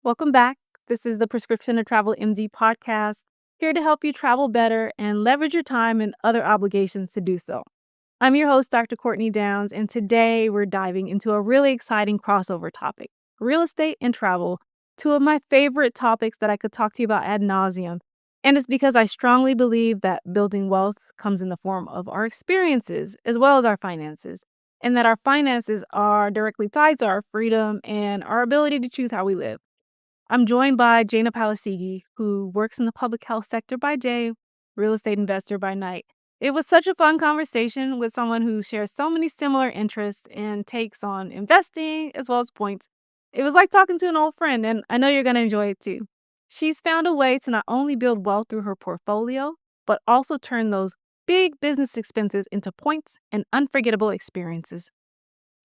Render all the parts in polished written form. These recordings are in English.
Welcome back. This is the Prescription to Travel MD podcast, here to help you travel better and leverage your time and other obligations to do so. I'm your host, Dr. Courtney Downs, and today we're diving into a really exciting crossover topic: real estate and travel, two of my favorite topics that I could talk to you about ad nauseum. And it's because I strongly believe that building wealth comes in the form of our experiences as well as our finances, and that our finances are directly tied to our freedom and our ability to choose how we live. I'm joined by Jaina Pallasigui, who works in the public health sector by day, real estate investor by night. It was such a fun conversation with someone who shares so many similar interests and takes on investing as well as points. It was like talking to an old friend, and I know you're going to enjoy it too. She's found a way to not only build wealth through her portfolio, but also turn those big business expenses into points and unforgettable experiences.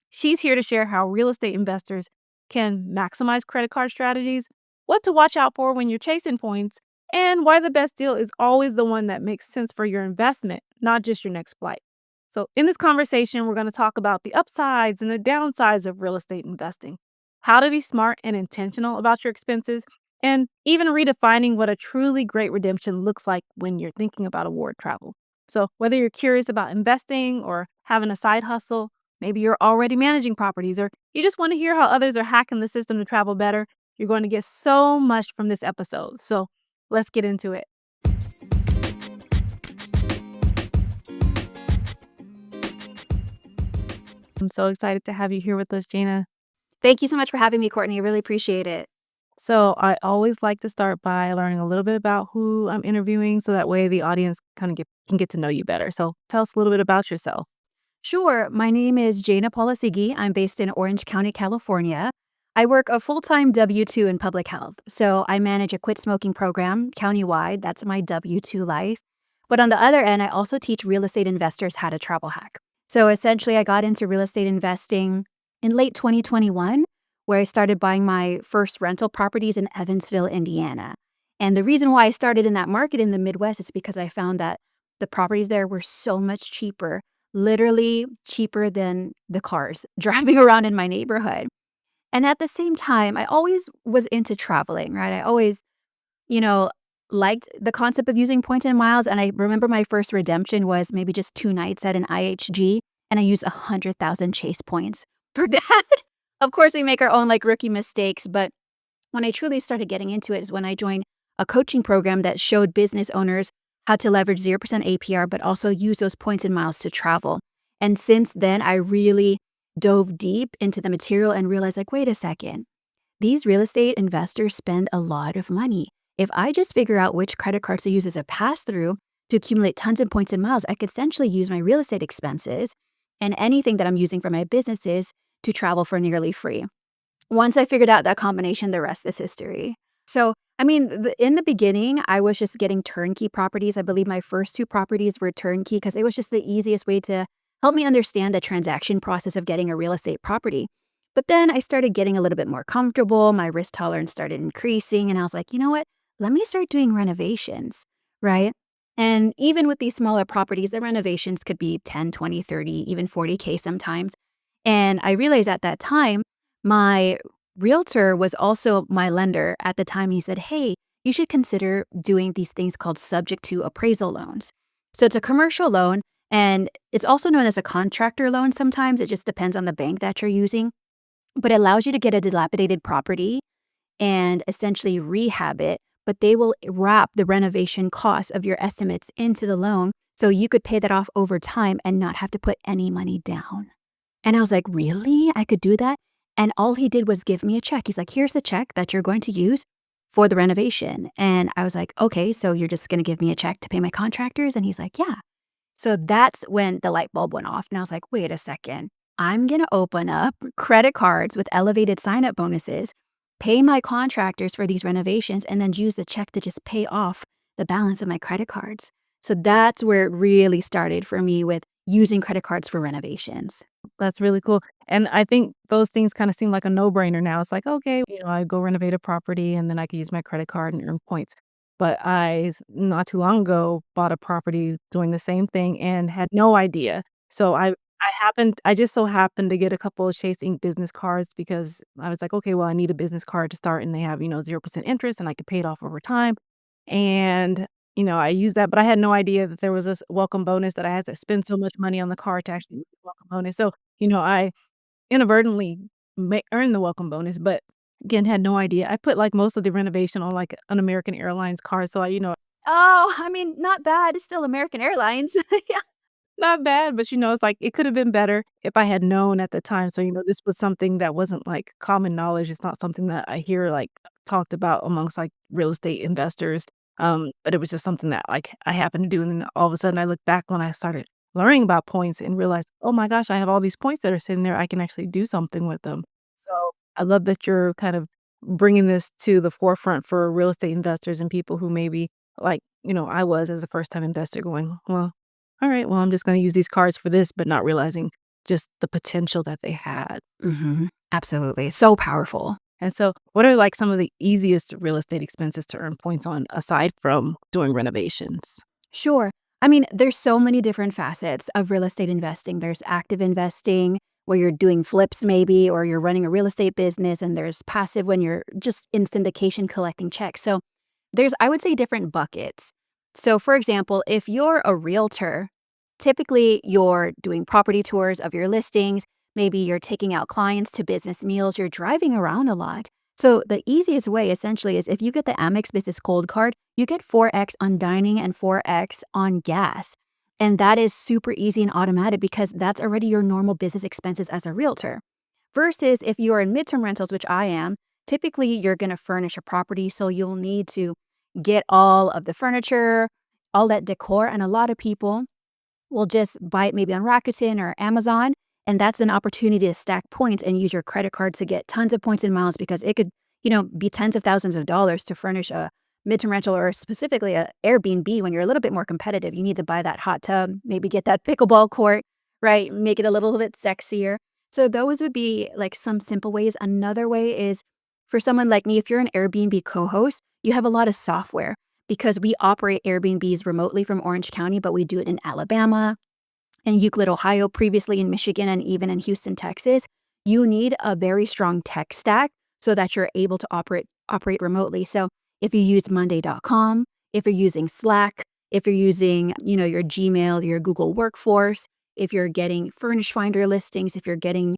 She's here to share how real estate investors can maximize credit card strategies, what to watch out for when you're chasing points, and why the best deal is always the one that makes sense for your investment, not just your next flight. So, in this conversation, we're going to talk about the upsides and the downsides of real estate investing, how to be smart and intentional about your expenses, and even redefining what a truly great redemption looks like when you're thinking about award travel. So, whether you're curious about investing or having a side hustle, maybe you're already managing properties, or you just want to hear how others are hacking the system to travel better, you're going to get so much from this episode. So let's get into it. I'm so excited to have you here with us, Jana. Thank you so much for having me, Courtney. I really appreciate it. So I always like to start by learning a little bit about who I'm interviewing so that way the audience can get to know you better. So tell us a little bit about yourself. Sure. My name is Jaina Pallasigui. I'm based in Orange County, California. I work a full-time W-2 in public health. So I manage a quit smoking program countywide. That's my W-2 life. But on the other end, I also teach real estate investors how to travel hack. So essentially, I got into real estate investing in late 2021, where I started buying my first rental properties in Evansville, Indiana. And the reason why I started in that market in the Midwest is because I found that the properties there were so much cheaper, literally cheaper than the cars driving around in my neighborhood. And at the same time, I always was into traveling, right? I always, you know, liked the concept of using points and miles. And I remember my first redemption was maybe just 2 nights at an IHG, and I used 100,000 chase points for that. Of course, we make our own like rookie mistakes, but when I truly started getting into it is when I joined a coaching program that showed business owners how to leverage 0% APR, but also use those points and miles to travel. And since then, I really dove deep into the material and realized, like, wait a second, these real estate investors spend a lot of money. If I just figure out which credit cards to use as a pass through to accumulate tons of points and miles, I could essentially use my real estate expenses and anything that I'm using for my businesses to travel for nearly free. Once I figured out that combination, the rest is history. So, I mean, in the beginning, I was just getting turnkey properties. I believe my first two properties were turnkey because it was just the easiest way to help me understand the transaction process of getting a real estate property. But then I started getting a little bit more comfortable. My risk tolerance started increasing. And I was like, you know what? Let me start doing renovations, right? And even with these smaller properties, the renovations could be 10, 20, 30, even 40K sometimes. And I realized at that time, my realtor was also my lender at the time. He said, hey, you should consider doing these things called subject to appraisal loans. So it's a commercial loan, and it's also known as a contractor loan sometimes. It just depends on the bank that you're using, but it allows you to get a dilapidated property and essentially rehab it, but they will wrap the renovation costs of your estimates into the loan so you could pay that off over time and not have to put any money down. And I was like, really? I could do that? And all he did was give me a check. He's like, here's the check that you're going to use for the renovation. And I was like, okay, so you're just going to give me a check to pay my contractors? And he's like, yeah. So that's when the light bulb went off. And I was like, wait a second. I'm going to open up credit cards with elevated sign up bonuses, pay my contractors for these renovations, and then use the check to just pay off the balance of my credit cards. So that's where it really started for me with using credit cards for renovations. That's really cool. And I think those things kind of seem like a no-brainer now. It's like, okay, I go renovate a property and then I can use my credit card and earn points. But not too long ago, bought a property doing the same thing and had no idea. So I I just so happened to get a couple of Chase Ink business cards because I was like, "Okay, well, I need a business card to start," and they have, 0% interest, and I could pay it off over time, and, I used that, but I had no idea that there was this welcome bonus that I had to spend so much money on the card to actually get the welcome bonus, so, I inadvertently earned the welcome bonus, but again, had no idea. I put, like, most of the renovation on, like, an American Airlines card, so Oh, I mean, not bad. It's still American Airlines. Yeah. not bad, but, it's like, it could have been better if I had known at the time, so, this was something that wasn't, like, common knowledge, it's not something that I hear, like, talked about amongst, like, real estate investors, but it was just something that, like, I happened to do, and then all of a sudden, I look back when I started learning about points and realized, "Oh my gosh, I have all these points that are sitting there, I can actually do something with them." So, I love that you're kind of bringing this to the forefront for real estate investors and people who maybe, like, I was as a first-time investor going, "Well, alright, well, I'm just gonna use these cards for this," but not realizing just the potential that they had. Mhm. Absolutely. So powerful. And so, what are, like, some of the easiest real estate expenses to earn points on aside from doing renovations? Sure. I mean, there's so many different facets of real estate investing. There's active investing, where you're doing flips maybe, or you're running a real estate business, and there's passive when you're just in syndication collecting checks. So there's, I would say, different buckets. So, for example, if you're a realtor, typically you're doing property tours of your listings. Maybe you're taking out clients to business meals. You're driving around a lot. So, the easiest way essentially is if you get the Amex Business Gold Card, you get 4x on dining and 4x on gas. And that is super easy and automatic because that's already your normal business expenses as a realtor. Versus if you are in midterm rentals, which I am, typically you're going to furnish a property. So you'll need to get all of the furniture, all that decor. And a lot of people will just buy it maybe on Rakuten or Amazon. And that's an opportunity to stack points and use your credit card to get tons of points and miles because it could, be tens of thousands of dollars to furnish a midterm rental or specifically a Airbnb when you're a little bit more competitive. You need to buy that hot tub, maybe get that pickleball court, right? Make it a little bit sexier. So those would be like some simple ways. Another way is for someone like me, if you're an Airbnb co-host, you have a lot of software because we operate Airbnbs remotely from Orange County, but we do it in Alabama and Euclid, Ohio, previously in Michigan, and even in Houston, Texas. You need a very strong tech stack so that you're able to operate remotely. So if you use Monday.com, if you're using Slack, if you're using, your Gmail, your Google Workforce, if you're getting Furnish Finder listings, if you're getting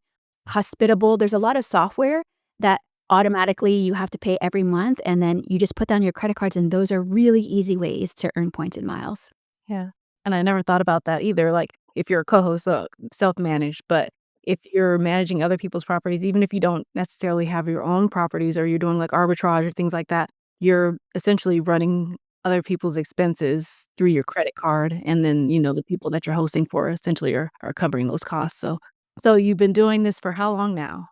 Hospitable, there's a lot of software that automatically you have to pay every month, and then you just put down your credit cards, and those are really easy ways to earn points and miles. Yeah, and I never thought about that either, like, if you're a co-host, self-managed, but if you're managing other people's properties, even if you don't necessarily have your own properties or you're doing, like, arbitrage or things like that, you're essentially running other people's expenses through your credit card, and then, the people that you're hosting for essentially are covering those costs, so you've been doing this for how long now?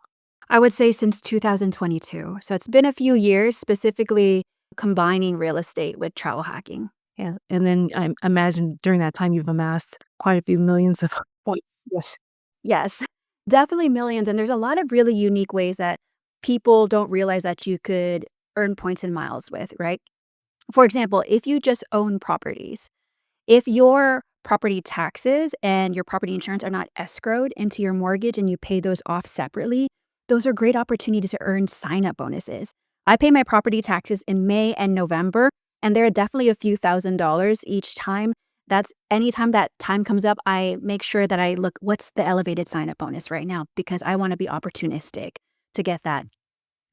I would say since 2022. So it's been a few years, specifically combining real estate with travel hacking. Yeah, and then I imagine during that time you've amassed quite a few millions of points. Yes. Yes, definitely millions. And there's a lot of really unique ways that people don't realize that you could earn points and miles with, right? For example, if you just own properties, if your property taxes and your property insurance are not escrowed into your mortgage and you pay those off separately, those are great opportunities to earn sign up bonuses. I pay my property taxes in May and November, and there are definitely a few $1,000s each time. That's anytime that time comes up, I make sure that I look what's the elevated sign up bonus right now because I want to be opportunistic to get that.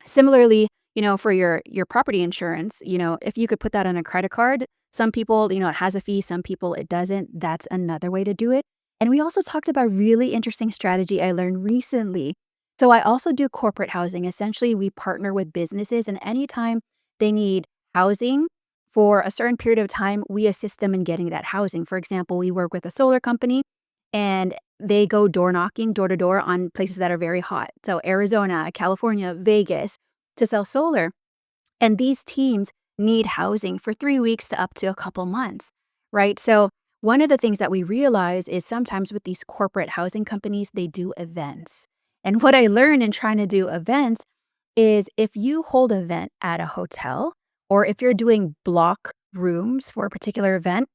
Similarly, for your property insurance, if you could put that on a credit card, some people, it has a fee, some people it doesn't. That's another way to do it. And we also talked about really interesting strategy I learned recently. So I also do corporate housing. Essentially, we partner with businesses and anytime they need housing for a certain period of time, we assist them in getting that housing. For example, we work with a solar company and they go door knocking, door to door on places that are very hot. So Arizona, California, Vegas to sell solar. And these teams need housing for 3 weeks to up to a couple months, right? So one of the things that we realize is sometimes with these corporate housing companies, they do events. And what I learned in trying to do events is if you hold an event at a hotel or if you're doing block rooms for a particular event,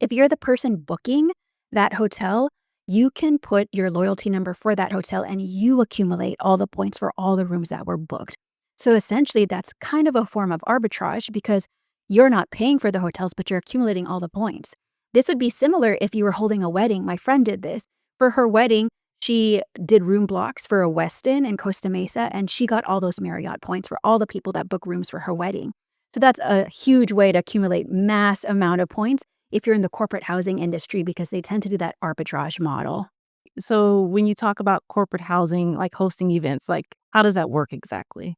if you're the person booking that hotel, you can put your loyalty number for that hotel and you accumulate all the points for all the rooms that were booked. So essentially, that's kind of a form of arbitrage because you're not paying for the hotels, but you're accumulating all the points. This would be similar if you were holding a wedding. My friend did this. For her wedding, she did room blocks for a Westin in Costa Mesa, and she got all those Marriott points for all the people that book rooms for her wedding. So that's a huge way to accumulate mass amount of points if you're in the corporate housing industry because they tend to do that arbitrage model. So when you talk about corporate housing, like hosting events, like how does that work exactly?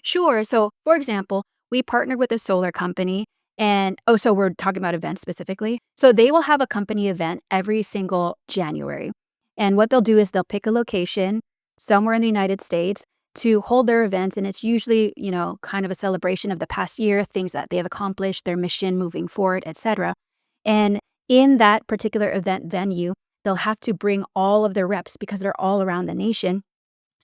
Sure. So, for example, we partnered with a solar company and so we're talking about events specifically. So, they will have a company event every single January. And what they'll do is they'll pick a location somewhere in the United States to hold their events. And it's usually, kind of a celebration of the past year, things that they have accomplished, their mission moving forward, etc. And in that particular event venue, they'll have to bring all of their reps because they're all around the nation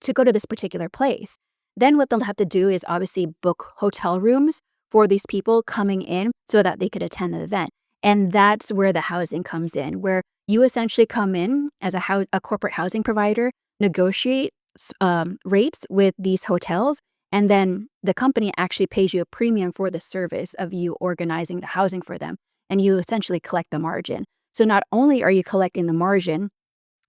to go to this particular place. Then what they'll have to do is obviously book hotel rooms for these people coming in so that they could attend the event. And that's where the housing comes in, where you essentially come in as a corporate housing provider, negotiate rates with these hotels, and then the company actually pays you a premium for the service of you organizing the housing for them. And you essentially collect the margin. So not only are you collecting the margin,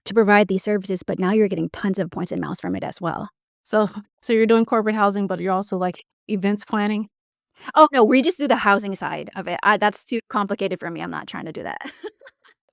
to provide these services, but now you're getting tons of points and miles from it as well. So so you're doing corporate housing, but you're also like events planning? Oh, no, we just do the housing side of it. That's too complicated for me. I'm not trying to do that.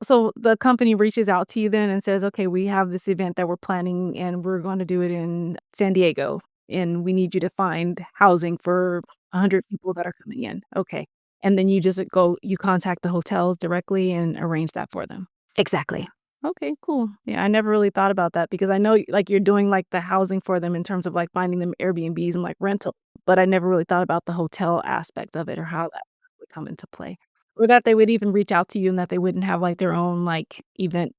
So the company reaches out to you then and says, "Okay, we have this event that we're planning and we're going to do it in San Diego and we need you to find housing for 100 people that are coming in." Okay. And then you just you contact the hotels directly and arrange that for them. Exactly. Okay, cool. Yeah, I never really thought about that because I know, like, you're doing, like, the housing for them in terms of, like, finding them Airbnbs and, like, rental, but I never really thought about the hotel aspect of it or how that would come into play. Or that they would even reach out to you and that they wouldn't have, like, their own, like, event.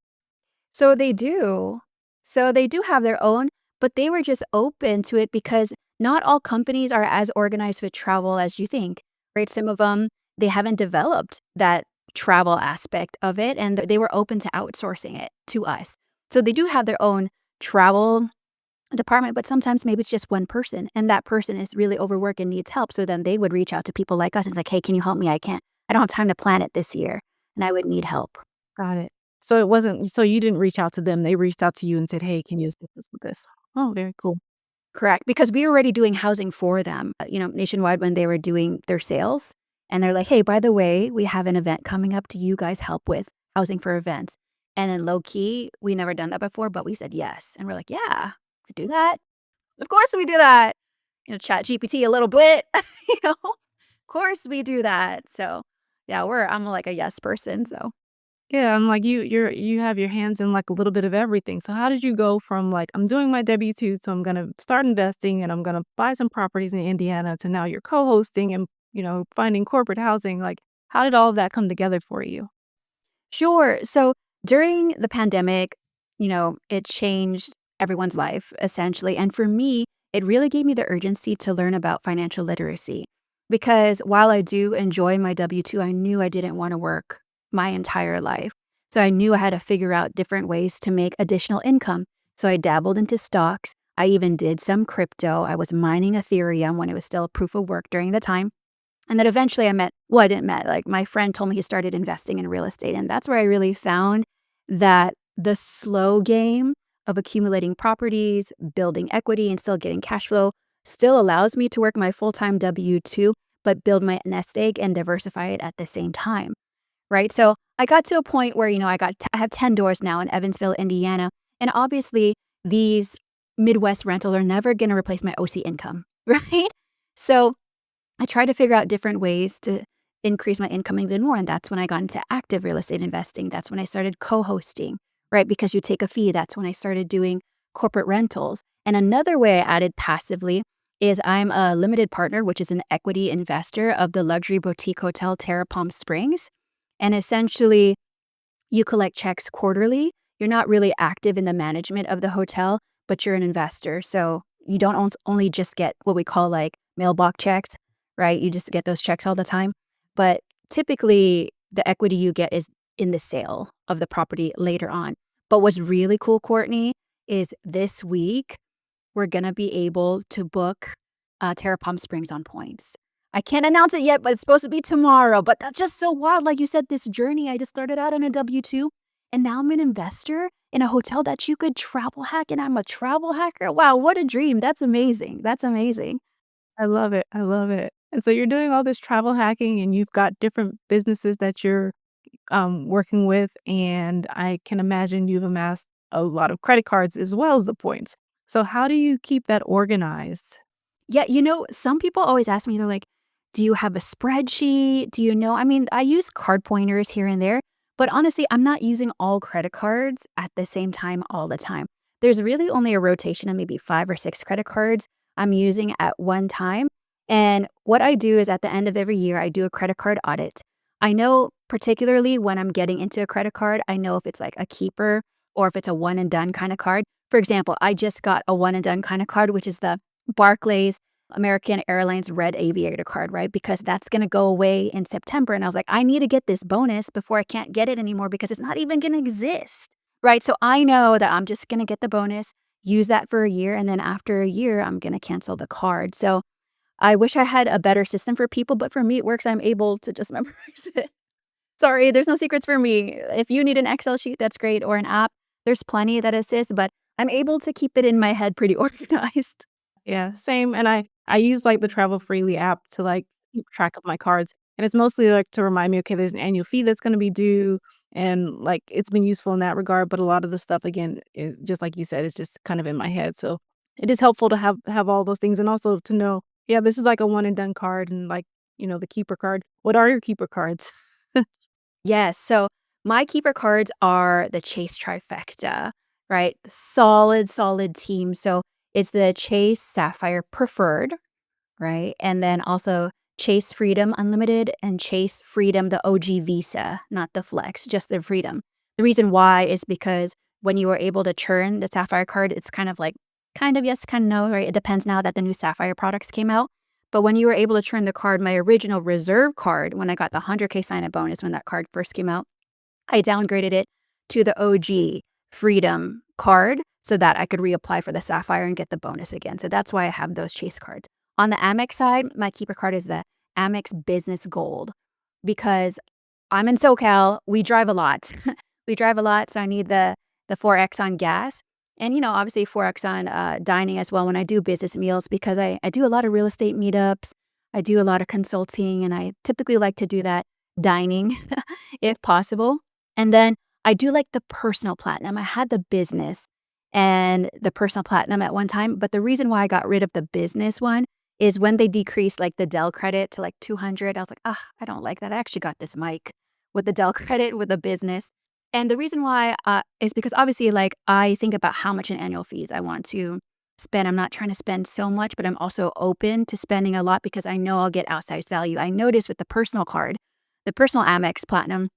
So they do. So they do have their own, but they were just open to it because not all companies are as organized with travel as you think, right? Some of them, they haven't developed that travel aspect of it, and they were open to outsourcing it to us. So they do have their own travel department, but sometimes maybe it's just one person, and that person is really overworked and needs help. So then they would reach out to people like us and like, "Hey, can you help me? I don't have time to plan it this year, and I would need help." Got it. So it wasn't so you didn't reach out to them, they reached out to you and said, "Hey, can you assist us with this?" Oh, very cool. Correct, because we were already doing housing for them, nationwide when they were doing their sales, and they're like, "Hey, by the way, we have an event coming up. Do you guys help with housing for events?" And then low key, we never done that before, but we said yes, and we're like, "Yeah, we do that. Of course we do that." Chat GPT a little bit, Of course we do that. So, yeah, I'm like a yes person, so. Yeah, I'm like, you have your hands in, like, a little bit of everything. So how did you go from, like, "I'm doing my W-2, so I'm gonna start investing, and I'm gonna buy some properties in Indiana," to now you're co-hosting and, finding corporate housing? Like, how did all of that come together for you? Sure. So during the pandemic, it changed everyone's life essentially. And for me, it really gave me the urgency to learn about financial literacy. Because while I do enjoy my W 2, I knew I didn't want to work my entire life. So I knew I had to figure out different ways to make additional income. So I dabbled into stocks. I even did some crypto. I was mining Ethereum when it was still proof of work during the time. And then eventually I didn't met, like, my friend told me he started investing in real estate, and that's where I really found that the slow game of accumulating properties, building equity, and still getting cash flow still allows me to work my full-time W-2, but build my nest egg and diversify it at the same time, right? So I got to a point where, I have 10 doors now in Evansville, Indiana, and obviously these Midwest rentals are never gonna replace my OC income, right? So I tried to figure out different ways to increase my income even more. And that's when I got into active real estate investing. That's when I started co hosting, right? Because you take a fee. That's when I started doing corporate rentals. And another way I added passively is I'm a limited partner, which is an equity investor of the luxury boutique hotel Terra Palm Springs. And essentially, you collect checks quarterly. You're not really active in the management of the hotel, but you're an investor. So you don't only just get what we call like mailbox checks, right? You just get those checks all the time. But typically, the equity you get is in the sale of the property later on. But what's really cool, Courtney, is this week we're gonna be able to book, Terra Palm Springs on points. I can't announce it yet, but it's supposed to be tomorrow, but that's just so wild, like you said, this journey, I just started out on a W-2, and now I'm an investor in a hotel that you could travel hack, and I'm a travel hacker. Wow, what a dream. That's amazing. That's amazing. I love it, I love it. And so you're doing all this travel hacking and you've got different businesses that you're, working with, and I can imagine you've amassed a lot of credit cards as well as the points. So how do you keep that organized? Yeah, some people always ask me, they're like, "Do you have a spreadsheet? Do you know?" I mean, I use card pointers here and there, but honestly, I'm not using all credit cards at the same time all the time. There's really only a rotation of maybe 5 or 6 credit cards I'm using at one time. And what I do is at the end of every year, I do a credit card audit. I know particularly when I'm getting into a credit card, I know if it's like a keeper or if it's a one and done kind of card. For example, I just got a one and done kind of card, which is the Barclays American Airlines Red Aviator card, right? Because that's gonna go away in September, and I was like, "I need to get this bonus before I can't get it anymore because it's not even gonna exist." Right? So I know that I'm just gonna get the bonus, use that for a year, and then after a year, I'm gonna cancel the card. So I wish I had a better system for people, but for me, it works. I'm able to just memorize it. Sorry, there's no secrets for me. If you need an Excel sheet, that's great, or an app, there's plenty that assist, but I'm able to keep it in my head pretty organized. Yeah, same, and I use, like, the Travel Freely app to, like, keep track of my cards, and it's mostly, like, to remind me, "Okay, there's an annual fee that's gonna be due," and, like, it's been useful in that regard, but a lot of the stuff, again, just like you said, it's just kind of in my head, so it is helpful to have all those things and also to know, yeah, this is like a one and done card and, like, the keeper card. What are your keeper cards? Yes. So my keeper cards are the Chase trifecta, right? Solid, solid team. So it's the Chase Sapphire Preferred, right? And then also Chase Freedom Unlimited and Chase Freedom, the OG Visa, not the Flex, just the Freedom. The reason why is because when you are able to churn the Sapphire card, it's kind of like, kind of yes, kind of no, right? It depends now that the new Sapphire products came out. But when you were able to churn the card, my original reserve card, when I got the 100K sign up bonus when that card first came out, I downgraded it to the OG Freedom card so that I could reapply for the Sapphire and get the bonus again. So that's why I have those Chase cards. On the Amex side, my keeper card is the Amex Business Gold because I'm in SoCal. We drive a lot. We drive a lot, so I need the 4X on gas. And obviously 4X on dining as well when I do business meals because I do a lot of real estate meetups. I do a lot of consulting, and I typically like to do that dining if possible. And then I do like the personal platinum. I had the business and the personal platinum at one time, but the reason why I got rid of the business one is when they decreased like the Dell credit to like 200. I was like, ah, I don't like that. I actually got this mic with the Dell credit with the business. And the reason why is because obviously, like, I think about how much in annual fees I want to spend. I'm not trying to spend so much, but I'm also open to spending a lot because I know I'll get outsized value. I noticed with the personal card, the personal Amex Platinum,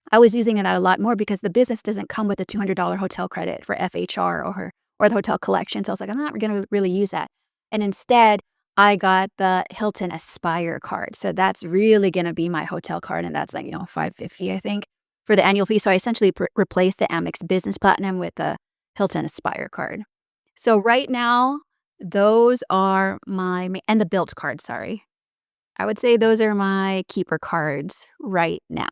I was using it a lot more because the business doesn't come with a $200 hotel credit for FHR or the hotel collection. So I was like, I'm not going to really use that. And instead, I got the Hilton Aspire card. So that's really going to be my hotel card, and that's like, 550 I think for the annual fee. So I essentially replaced the Amex Business Platinum with the Hilton Aspire card. So right now, those are and the Built card, sorry. I would say those are my keeper cards right now.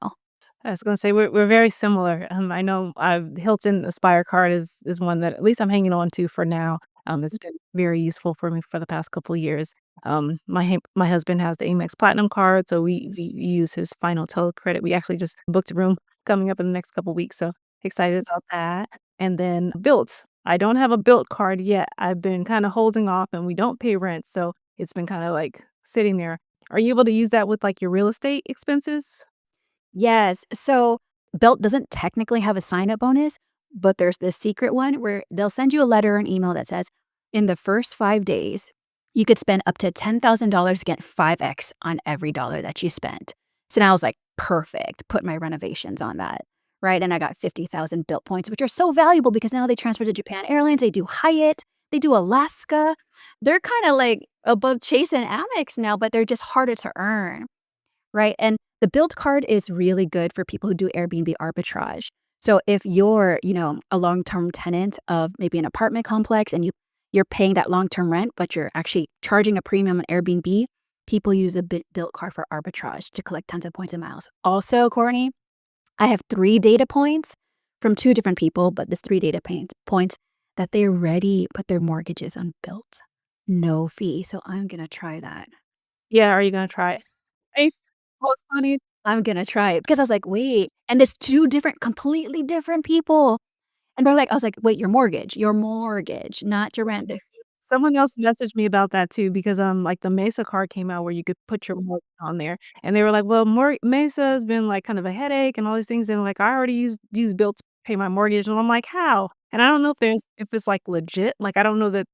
I was gonna say we're very similar. I know Hilton Aspire card is one that at least I'm hanging on to for now. It's been very useful for me for the past couple of years. My husband has the Amex Platinum card, so we use his final hotel credit. We actually just booked a room coming up in the next couple weeks, so excited about that. And then Built. I don't have a Built card yet. I've been kind of holding off, and we don't pay rent, so it's been kind of like sitting there. Are you able to use that with like your real estate expenses? Yes. So Belt doesn't technically have a sign up bonus, but there's this secret one where they'll send you a letter or an email that says, in the first 5 days, you could spend up to $10,000 to get 5X on every dollar that you spent. So now I was like, perfect, put my renovations on that. Right. And I got 50,000 Built points, which are so valuable because now they transfer to Japan Airlines, they do Hyatt, they do Alaska. They're kind of like above Chase and Amex now, but they're just harder to earn. Right, and the Build card is really good for people who do Airbnb arbitrage. So if you're, a long-term tenant of maybe an apartment complex and you're paying that long-term rent, but you're actually charging a premium on Airbnb, people use a built card for arbitrage to collect tons of points and miles. Also, Courtney, I have 3 data points from 2 different people, but this 3 data points that they already put their mortgages on Built. No fee, so I'm gonna try that. Yeah, are you gonna try it? Hey, what's funny? I'm gonna try it because I was like, "Wait," and it's 2 different completely different people, and they're like I was like, "Wait, your mortgage, not your rent." Someone else messaged me about that too because, like, the Mesa card came out where you could put your mortgage on there, and they were like, "Well, Mesa has been, like, kind of a headache and all these things," and, like, "I already use Bill to pay my mortgage," and I'm like, "How?" And I don't know if it's, like, legit, like, I don't know that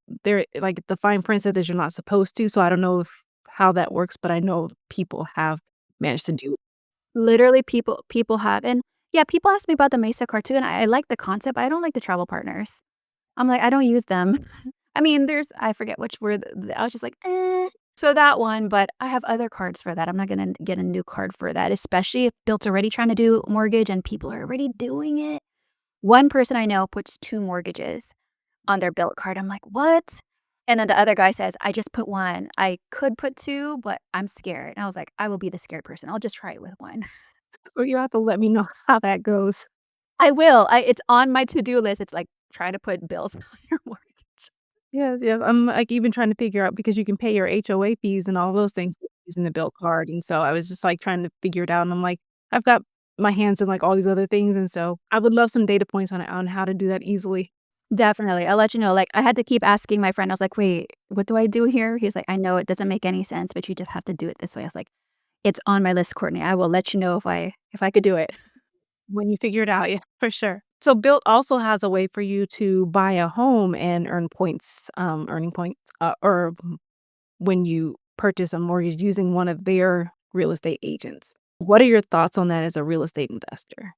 like, the fine print said that you're not supposed to, so I don't know if how that works, but I know people have managed to do it. Literally, people have and yeah, people ask me about the Mesa card too, and I like the concept, but I don't like the travel partners. I'm like, I don't use them. I mean, I forget which were I was just like, "Eh." So that one, but I have other cards for that. I'm not gonna get a new card for that, especially if Built's already trying to do mortgage and people are already doing it. One person I know puts 2 mortgages on their Built card. I'm like, "What?" And then the other guy says, "I just put 1. I could put 2, but I'm scared." And I was like, "I will be the scared person. I'll just try it with 1." Or you have to let me know how that goes. I will. It's on my to-do list. It's like, try to put bills on your mortgage. Yes, yes, I'm, like, even trying to figure out because you can pay your HOA fees and all those things using the Bill card, and so I was just, like, trying to figure it out, and I'm like, I've got my hands in, like, all these other things, and so I would love some data points on how to do that easily. Definitely. I'll let you know. Like, I had to keep asking my friend. I was like, "Wait, what do I do here?" He's like, "I know it doesn't make any sense, but you just have to do it this way." I was like, "It's on my list, Courtney. I will let you know if I could do it." When you figure it out, yeah, for sure. So Built also has a way for you to buy a home and earn points, earning points, when you purchase a mortgage using one of their real estate agents. What are your thoughts on that as a real estate investor?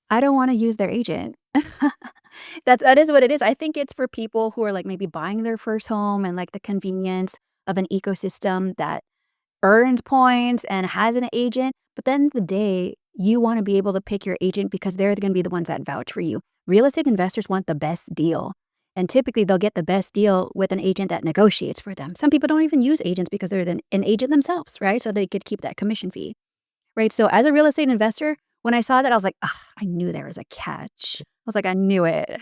I don't wanna use their agent. That is what it is. I think it's for people who are, like, maybe buying their first home and, like, the convenience of an ecosystem that earns points and has an agent, but then the day, you wanna be able to pick your agent because they're gonna be the ones that vouch for you. Real estate investors want the best deal, and typically, they'll get the best deal with an agent that negotiates for them. Some people don't even use agents because they're an agent themselves, right? So they could keep that commission fee, right? So as a real estate investor, when I saw that, I was like, "Ah, I knew there was a catch." I was like, "I knew it."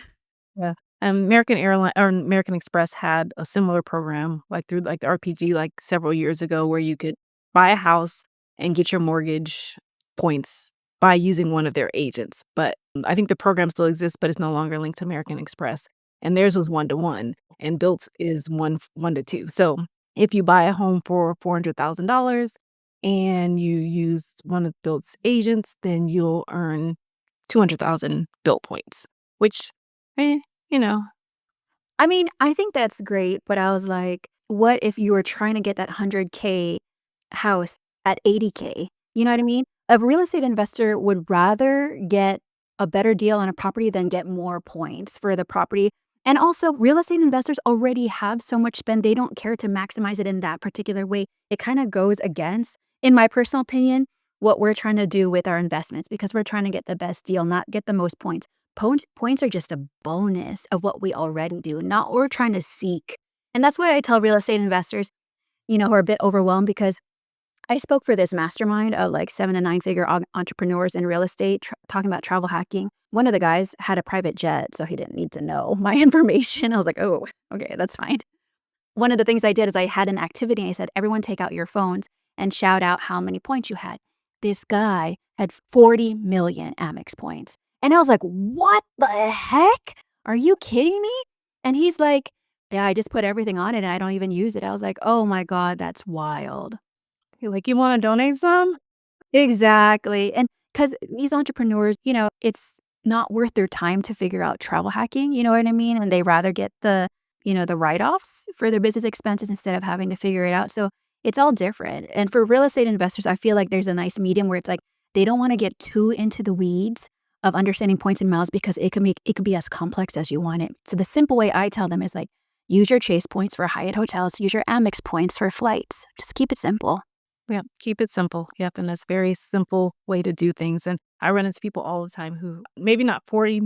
Yeah. American Airline or American Express had a similar program, like, through, like, the RPG, like, several years ago where you could buy a house and get your mortgage points by using one of their agents, but I think the program still exists, but it's no longer linked to American Express, and theirs was 1-to-1, and Built is 1-to-2. So, if you buy a home for $400,000 and you use one of Built's agents, then you'll earn 200,000 Built points, which Eh, you know, I mean, I think that's great, but I was like, what if you were trying to get that 100K house at 80K? You know what I mean? A real estate investor would rather get a better deal on a property than get more points for the property. And also, real estate investors already have so much spend, they don't care to maximize it in that particular way. It kind of goes against, in my personal opinion, what we're trying to do with our investments because we're trying to get the best deal, not get the most points. Points are just a bonus of what we already do, not what we're trying to seek. And that's why I tell real estate investors, who are a bit overwhelmed because I spoke for this mastermind of like 7 to 9 figure entrepreneurs in real estate talking about travel hacking. One of the guys had a private jet, so he didn't need to know my information. I was like, oh, okay, that's fine. One of the things I did is I had an activity and I said, everyone take out your phones and shout out how many points you had. This guy had 40 million Amex points. And I was like, what the heck? Are you kidding me? And he's like, yeah, I just put everything on it and I don't even use it. I was like, oh my God, that's wild. you're like, "You wanna donate some?" Exactly, and because these entrepreneurs, it's not worth their time to figure out travel hacking, you know what I mean? And they rather get the write-offs for their business expenses instead of having to figure it out, so it's all different, and for real estate investors, I feel like there's a nice medium where it's like, they don't wanna get too into the weeds of understanding points and miles because it could be as complex as you want it. So the simple way I tell them is like, use your Chase points for Hyatt hotels, use your Amex points for flights. Just keep it simple. Yeah, keep it simple. Yep, and that's very simple way to do things, and I run into people all the time who maybe not 40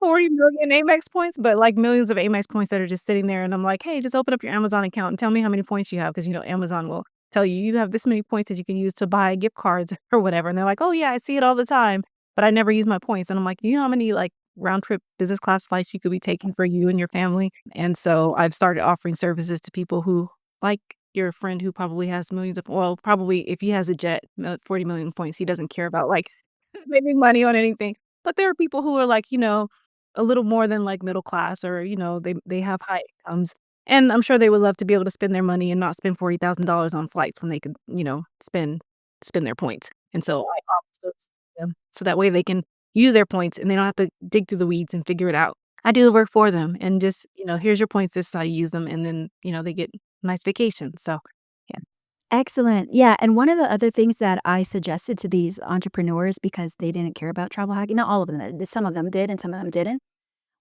million Amex points, but, like, millions of Amex points that are just sitting there, and I'm like, "Hey, just open up your Amazon account and tell me how many points you have," because Amazon will tell you, "You have this many points that you can use to buy gift cards," or whatever, and they're like, "Oh, yeah, I see it all the time, but I never use my points," and I'm like, "Do you know how many, like, round trip business class flights you could be taking for you and your family?" And so I've started offering services to people who like your friend who probably has millions of well, probably if he has a jet, 40 million points, he doesn't care about, like, saving money on anything. But there are people who are, like, a little more than, like, middle class or, they have high incomes, and I'm sure they would love to be able to spend their money and not spend $40,000 on flights when they could, spend their points. And so I offer those to them so that way they can use their points and they don't have to dig through the weeds and figure it out. I do the work for them and just, "Here's your points, this is how you use them," and then, they get nice vacation, so, yeah. Excellent. Yeah, and one of the other things that I suggested to these entrepreneurs because they didn't care about travel hacking, not all of them, some of them did and some of them didn't,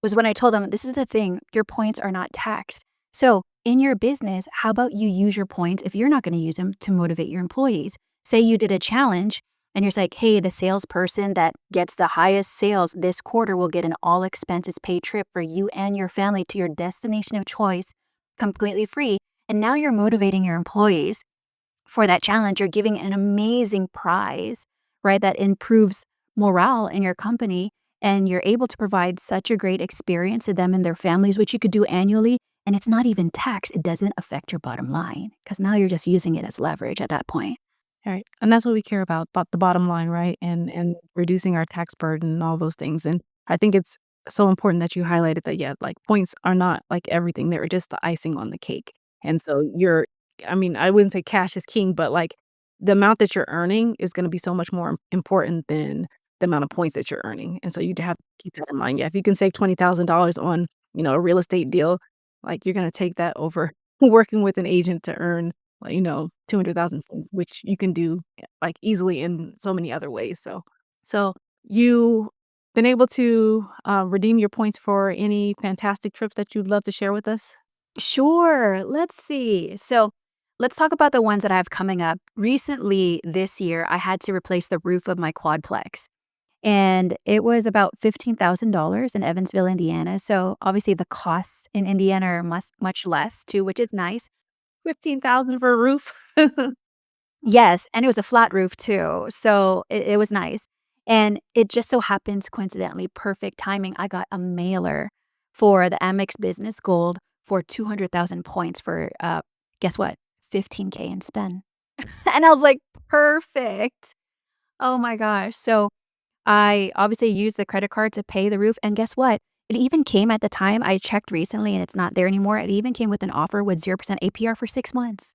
was when I told them, "This is the thing, your points are not taxed. So, in your business, how about you use your points, if you're not gonna use them, to motivate your employees? Say you did a challenge and you're like, 'Hey, the salesperson that gets the highest sales this quarter will get an all expenses paid trip for you and your family to your destination of choice, completely free.' And now you're motivating your employees for that challenge. You're giving an amazing prize, right? That improves morale in your company. And you're able to provide such a great experience to them and their families, which you could do annually. And it's not even taxed. It doesn't affect your bottom line because now you're just using it as leverage at that point. Right, and that's what we care about the bottom line, right? And reducing our tax burden and all those things, and I think it's so important that you highlighted that, yeah, like, points are not, like, everything, they're just the icing on the cake, and so I mean, I wouldn't say cash is king, but, like, the amount that you're earning is gonna be so much more important than the amount of points that you're earning, and so you'd have to keep that in mind. Yeah, if you can save $20,000 on, a real estate deal, like, you're gonna take that over working with an agent to earn 200,000 things, which you can do, like, easily in so many other ways, so you been able to, redeem your points for any fantastic trips that you'd love to share with us? Sure. Let's see. So let's talk about the ones that I have coming up. Recently, this year, I had to replace the roof of my quadplex. And it was about $15,000 in Evansville, Indiana. So obviously the costs in Indiana are much less too, which is nice. 15,000 for a roof? Yes, and it was a flat roof too. So it was nice. And it just so happens coincidentally, perfect timing. I got a mailer for the Amex Business Gold for 200,000 points for guess what? 15K in spend. And I was like, perfect. Oh my gosh. So I obviously used the credit card to pay the roof, and guess what? It even came at the time I checked recently and it's not there anymore. It even came with an offer with 0% APR for 6 months.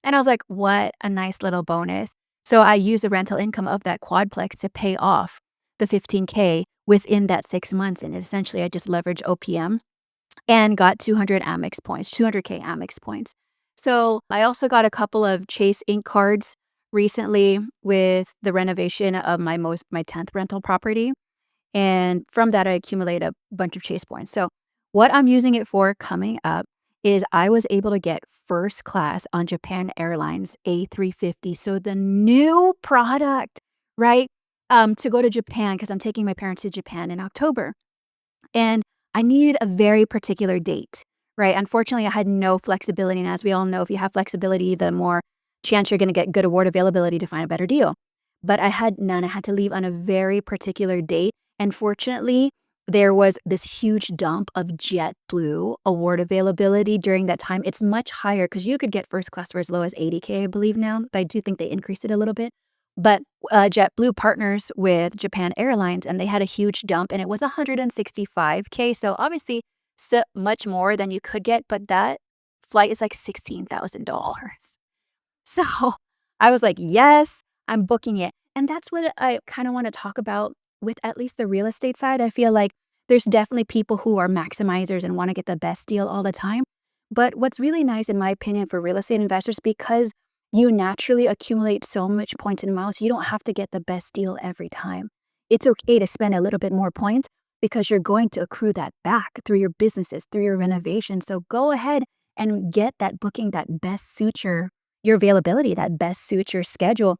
And I was like, "What a nice little bonus." So I used the rental income of that quadplex to pay off the 15K within that 6 months, and essentially I just leveraged OPM and got 200 Amex points, 200K Amex points. So I also got a couple of Chase Ink cards recently with the renovation of my 10th rental property, and from that, I accumulate a bunch of Chase points. So what I'm using it for coming up is I was able to get first class on Japan Airlines A350. So the new product, right? To go to Japan because I'm taking my parents to Japan in October. And I needed a very particular date, right? Unfortunately, I had no flexibility. And as we all know, if you have flexibility, the more chance you're going to get good award availability to find a better deal. But I had none. I had to leave on a very particular date. And fortunately, there was this huge dump of JetBlue award availability during that time. It's much higher because you could get first class for as low as 80K, I believe now. I do think they increased it a little bit. But JetBlue partners with Japan Airlines, and they had a huge dump, and it was 165K. So obviously, so much more than you could get, but that flight is like $16,000. So I was like, yes, I'm booking it. And that's what I kind of want to talk about with at least the real estate side. I feel like there's definitely people who are maximizers and want to get the best deal all the time. But what's really nice, in my opinion, for real estate investors, because you naturally accumulate so much points and miles, you don't have to get the best deal every time. It's okay to spend a little bit more points because you're going to accrue that back through your businesses, through your renovations. So go ahead and get that booking that best suits your availability that best suits your schedule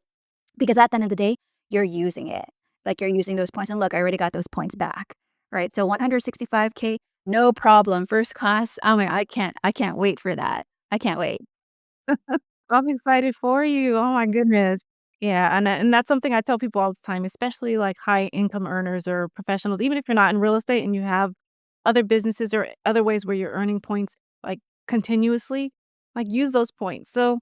because at the end of the day, you're using it. Like you're using those points. And look, I already got those points back. Right. So 165K, no problem. First class. Oh my, I can't wait for that. I can't wait. I'm excited for you. Oh my goodness. Yeah, and that's something I tell people all the time, especially like high income earners or professionals, even if you're not in real estate and you have other businesses or other ways where you're earning points like continuously, like use those points. So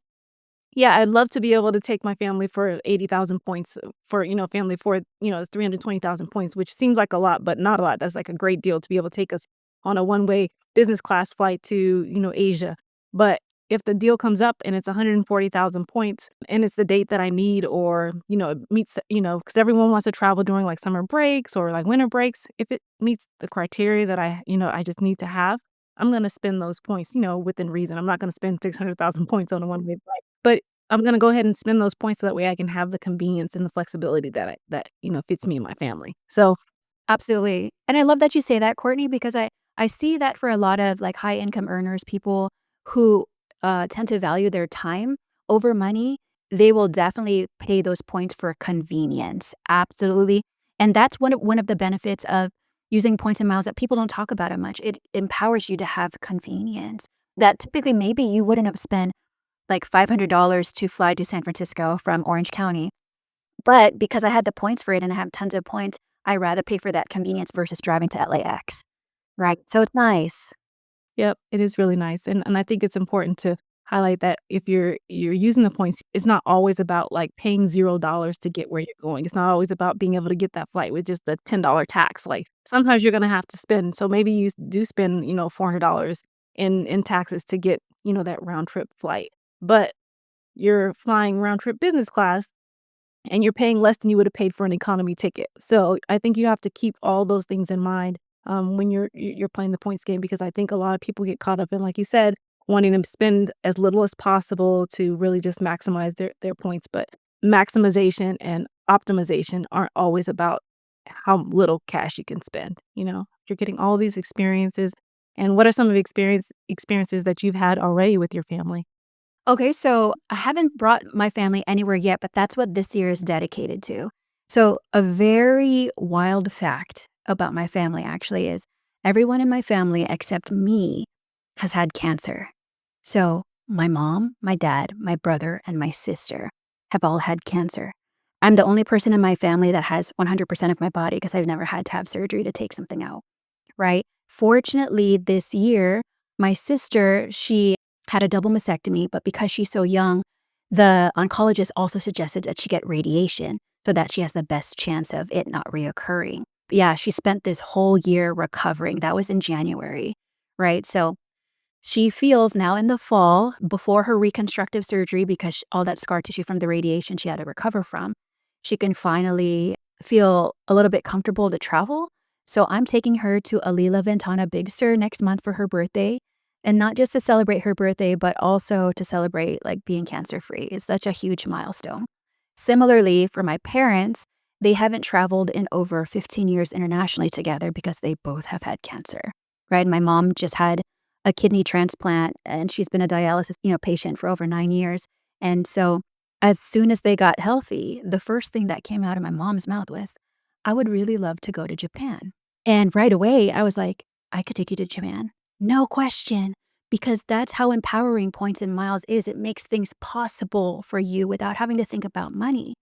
yeah, I'd love to be able to take my family for 80,000 points for, family for, it's 320,000 points, which seems like a lot, but not a lot. That's like a great deal to be able to take us on a one-way business class flight to, Asia. But if the deal comes up and it's 140,000 points and it's the date that I need or, it meets, because everyone wants to travel during like summer breaks or like winter breaks. If it meets the criteria that I just need to have, I'm going to spend those points, within reason. I'm not going to spend 600,000 points on a one-way flight. But I'm gonna go ahead and spend those points so that way I can have the convenience and the flexibility that fits me and my family. So, Absolutely. And I love that you say that, Courtney, because I see that for a lot of like high income earners, people who tend to value their time over money, they will definitely pay those points for convenience. Absolutely. And that's one of the benefits of using points and miles that people don't talk about it much. It empowers you to have convenience that typically maybe you wouldn't have spent like $500 to fly to San Francisco from Orange County. But because I had the points for it and I have tons of points, I rather pay for that convenience versus driving to LAX. Right. So it's nice. yep, it is really nice, and I think it's important to highlight that if you're using the points, it's not always about, like, paying $0 to get where you're going. It's not always about being able to get that flight with just the $10 tax, like, sometimes you're gonna have to spend so maybe you do spend, $400 in taxes to get, that round trip flight, but you're flying round trip business class and you're paying less than you would have paid for an economy ticket. So I think you have to keep all those things in mind when you're playing the points game because I think a lot of people get caught up in, like you said, wanting to spend as little as possible to really just maximize their points. But maximization and optimization aren't always about how little cash you can spend. You're getting all these experiences. And what are some of the experiences that you've had already with your family? Okay, so I haven't brought my family anywhere yet, but that's what this year is dedicated to. So, a very wild fact about my family actually is everyone in my family except me has had cancer. So, my mom, my dad, my brother, and my sister have all had cancer. I'm the only person in my family that has 100% of my body because I've never had to have surgery to take something out, right? Fortunately, this year, my sister, she had a double mastectomy, but because she's so young, the oncologist also suggested that she get radiation so that she has the best chance of it not reoccurring. But yeah, she spent this whole year recovering. That was in January, right? So she feels now in the fall, before her reconstructive surgery, because all that scar tissue from the radiation she had to recover from, she can finally feel a little bit comfortable to travel. So I'm taking her to Alila Ventana Big Sur next month for her birthday. And not just to celebrate her birthday, but also to celebrate like being cancer free. It's such a huge milestone. Similarly, for my parents, they haven't traveled in over 15 years internationally together because they both have had cancer. Right? My mom just had a kidney transplant and she's been a dialysis, patient for over 9 years. And so as soon as they got healthy, the first thing that came out of my mom's mouth was, "I would really love to go to Japan." And right away, I was like, "I could take you to Japan. No question." Because that's how empowering points and miles is. It makes things possible for you without having to think about money.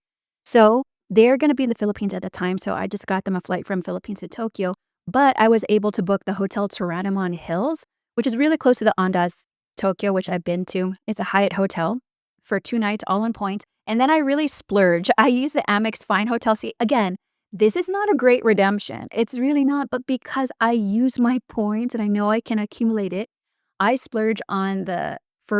So they're going to be in the Philippines at the time. So I just got them a flight from Philippines to Tokyo. But I was able to book the Hotel Toranomon Hills, which is really close to the Ondas Tokyo, which I've been to. It's a Hyatt hotel for 2 nights, all on points. And then I really splurge. I use the Amex Fine Hotel. See, again, this is not a great redemption. It's really not. But because I use my points and I know I can accumulate it, I splurge on the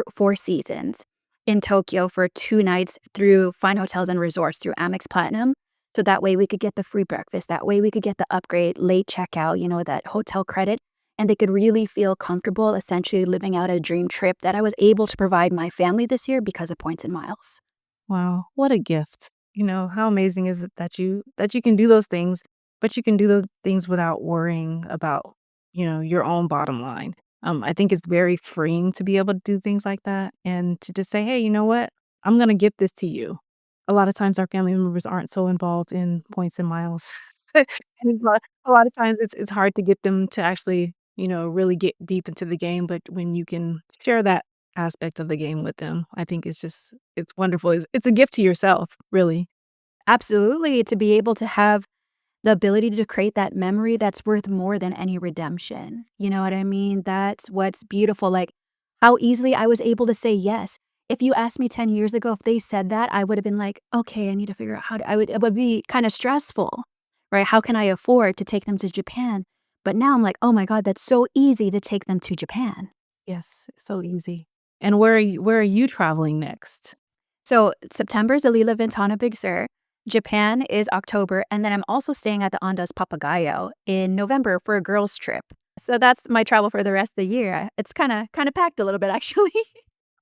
Four Seasons in Tokyo for 2 nights through Fine Hotels and Resorts through Amex Platinum. So that way we could get the free breakfast. That way we could get the upgrade, late checkout, that hotel credit. And they could really feel comfortable essentially living out a dream trip that I was able to provide my family this year because of points and miles. Wow, what a gift. How amazing is it that you can do those things, but you can do those things without worrying about, your own bottom line. I think it's very freeing to be able to do things like that and to just say, "Hey, you know what? I'm gonna give this to you." A lot of times our family members aren't so involved in points and miles. And a lot of times it's hard to get them to actually, really get deep into the game, but when you can share that aspect of the game with them, I think it's wonderful. It's a gift to yourself, really. Absolutely, to be able to have the ability to create that memory that's worth more than any redemption. You know what I mean? That's what's beautiful, like, how easily I was able to say yes. If you asked me 10 years ago if they said that, I would have been like, "Okay, I need to figure out how to." It would be kinda stressful, right? How can I afford to take them to Japan? But now I'm like, "Oh my god, that's so easy to take them to Japan." Yes, so easy. And where are you traveling next? So September is Alila Ventana Big Sur. Japan is October, and then I'm also staying at the Andes Papagayo in November for a girls' trip. So that's my travel for the rest of the year. It's kinda packed a little bit, actually.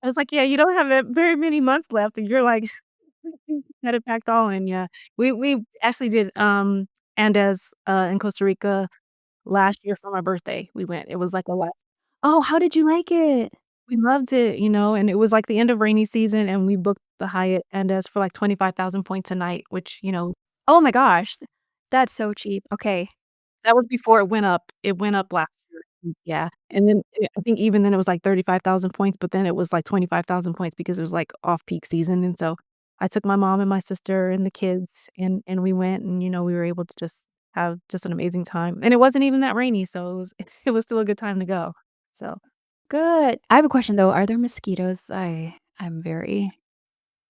I was like, "Yeah, you don't have very many months left," and you're like, "Had it packed all in," yeah. We actually did, Andes, in Costa Rica last year for my birthday. We went. It was like a last Oh, how did you like it? we loved it, and it was like the end of rainy season, and we booked the Hyatt Andes for like 25,000 points a night, which, Oh my gosh, that's so cheap. Okay. that was before it went up. It went up last year. Yeah, and then, I think even then it was like 35,000 points, but then it was like 25,000 points because it was, like, off-peak season, and so I took my mom and my sister and the kids, and we went, and, we were able to just have just an amazing time, and it wasn't even that rainy, so it was it was still a good time to go. So, Good. I have a question though. Are there mosquitoes? I'm very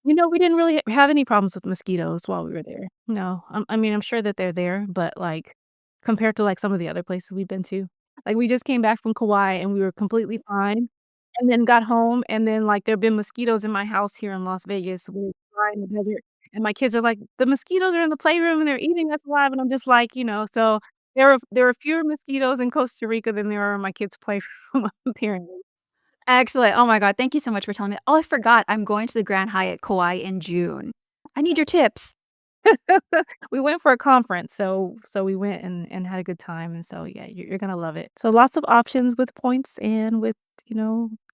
we didn't really have any problems with mosquitoes while we were there. No, I mean, I'm sure that they're there, but, like, compared to, like, some of the other places we've been to, like, we just came back from Kauai, and we were completely fine, and then got home, and then, like, there've been mosquitoes in my house here in Las Vegas. We were flying together, and my kids are like, "The mosquitoes are in the playroom, and they're eating us alive," and I'm just like, so there are fewer mosquitoes in Costa Rica than there are in my kids' playroom, apparently. excellent. Oh my god, thank you so much for telling me. Oh, I forgot. I'm going to the Grand Hyatt Kauai in June. I need your tips. We went for a conference, so we went and had a good time, and so, yeah, you're gonna love it. So lots of options with points and with,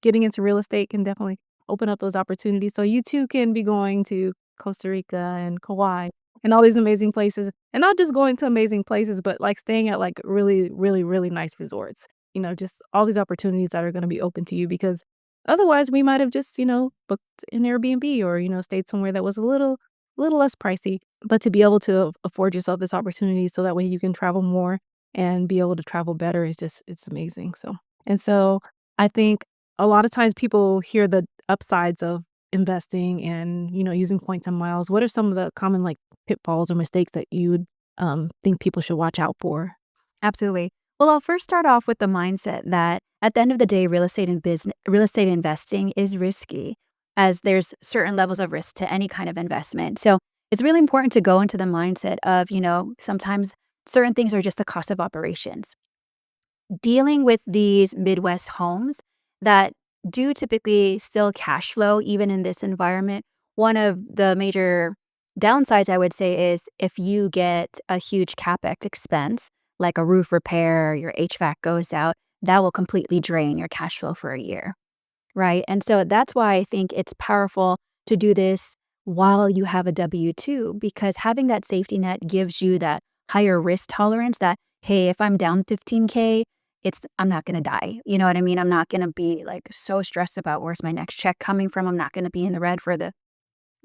getting into real estate can definitely open up those opportunities, so you too can be going to Costa Rica and Kauai and all these amazing places, and not just going to amazing places, but, like, staying at, like, really, really, really nice resorts, just all these opportunities that are gonna be open to you because otherwise we might have just, booked an Airbnb or, stayed somewhere that was a little less pricey. But to be able to afford yourself this opportunity so that way you can travel more and be able to travel better is just it's amazing, so I think a lot of times people hear the upsides of investing and, using points and miles. What are some of the common, like, pitfalls or mistakes that you would, think people should watch out for? Absolutely. Well, I'll first start off with the mindset that at the end of the day, real estate investing is risky, as there's certain levels of risk to any kind of investment. So it's really important to go into the mindset of, sometimes certain things are just the cost of operations. Dealing with these Midwest homes that do typically still cash flow even in this environment, one of the major downsides I would say is if you get a huge capex expense, like a roof repair, your HVAC goes out, that will completely drain your cash flow for a year. Right, and so that's why I think it's powerful to do this while you have a W-2 because having that safety net gives you that higher risk tolerance that, "Hey, if I'm down 15K, I'm not gonna die." You know what I mean? I'm not gonna be, like, so stressed about where's my next check coming from. I'm not gonna be in the red for the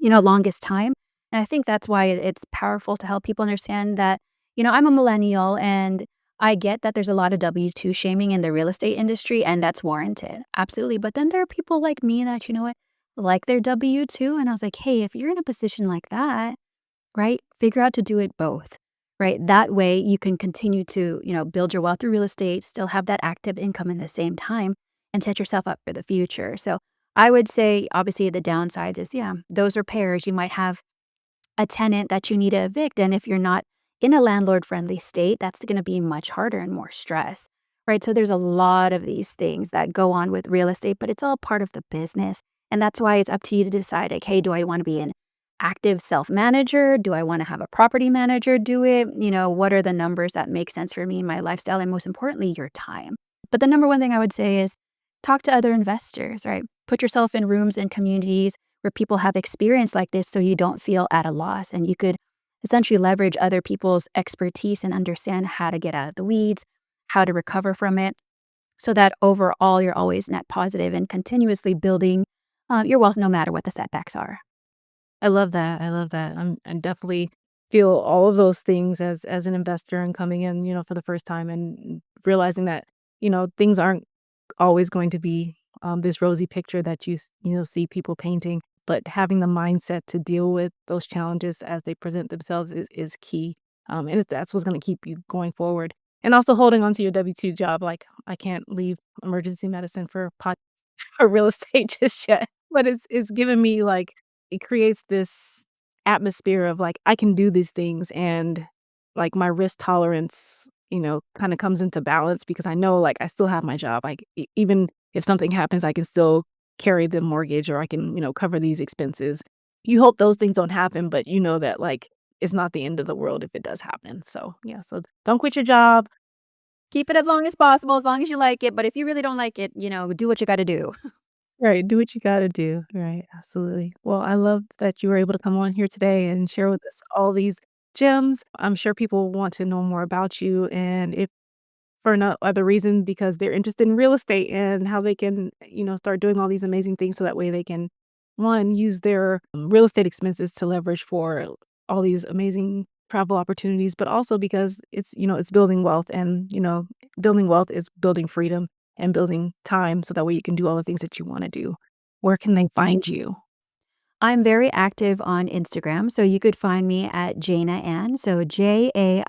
longest time. And I think that's why it's powerful to help people understand that, I'm a millennial and I get that there's a lot of W-2 shaming in the real estate industry and that's warranted. Absolutely. But then there are people like me that, like their W-2. And I was like, hey, if you're in a position like that, right, figure out to do it both. Right. That way you can continue to, build your wealth through real estate, still have that active income in the same time and set yourself up for the future. So I would say, obviously, the downsides is, yeah, those repairs. You might have a tenant that you need to evict. And if you're not in a landlord friendly state, that's going to be much harder and more stress. Right. So there's a lot of these things that go on with real estate, but it's all part of the business. And that's why it's up to you to decide, like, hey, do I want to be an active self manager? Do I want to have a property manager do it? What are the numbers that make sense for me and my lifestyle? And most importantly, your time. But the number one thing I would say is talk to other investors, right? Put yourself in rooms and communities where people have experience like this so you don't feel at a loss. And you could essentially leverage other people's expertise and understand how to get out of the weeds, how to recover from it, so that overall you're always net positive and continuously building your wealth no matter what the setbacks are. I love that. I love that. I definitely feel all of those things as an investor and coming in, for the first time and realizing that, things aren't always going to be this rosy picture that see people painting, but having the mindset to deal with those challenges as they present themselves is key. And that's what's going to keep you going forward. And also holding on to your W-2 job. Like I can't leave emergency medicine for or real estate just yet. But it's given me like it creates this atmosphere of like I can do these things and like my risk tolerance, kind of comes into balance because I know like I still have my job. Like even if something happens, I can still carry the mortgage or I can, cover these expenses. You hope those things don't happen, but you know that like it's not the end of the world if it does happen. So yeah, so don't quit your job. Keep it as long as possible, as long as you like it. But if you really don't like it, do what you got to do. Right, do what you gotta do. Right, absolutely. Well, I love that you were able to come on here today and share with us all these gems. I'm sure people want to know more about you, and if for no other reason because they're interested in real estate and how they can, start doing all these amazing things so that way they can, one, use their real estate expenses to leverage for all these amazing travel opportunities, but also because it's building wealth and, building wealth is building freedom and building time so that way you can do all the things that you want to do. Where can they find you? I'm very active on Instagram, so you could find me at Jaina Ann, so JAINA_ANNE.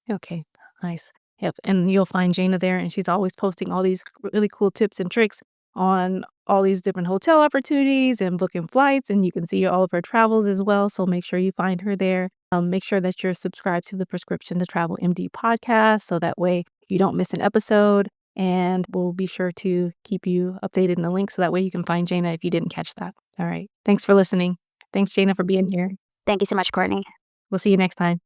Okay, nice. Yep, and you'll find Jaina there, and she's always posting all these really cool tips and tricks on all these different hotel opportunities and booking flights, and you can see all of her travels as well. So make sure you find her there. Make sure that you're subscribed to the Prescription to Travel MD podcast, so that way you don't miss an episode. And we'll be sure to keep you updated in the link, so that way you can find Jaina if you didn't catch that. All right. Thanks for listening. Thanks, Jaina, for being here. Thank you so much, Courtney. We'll see you next time.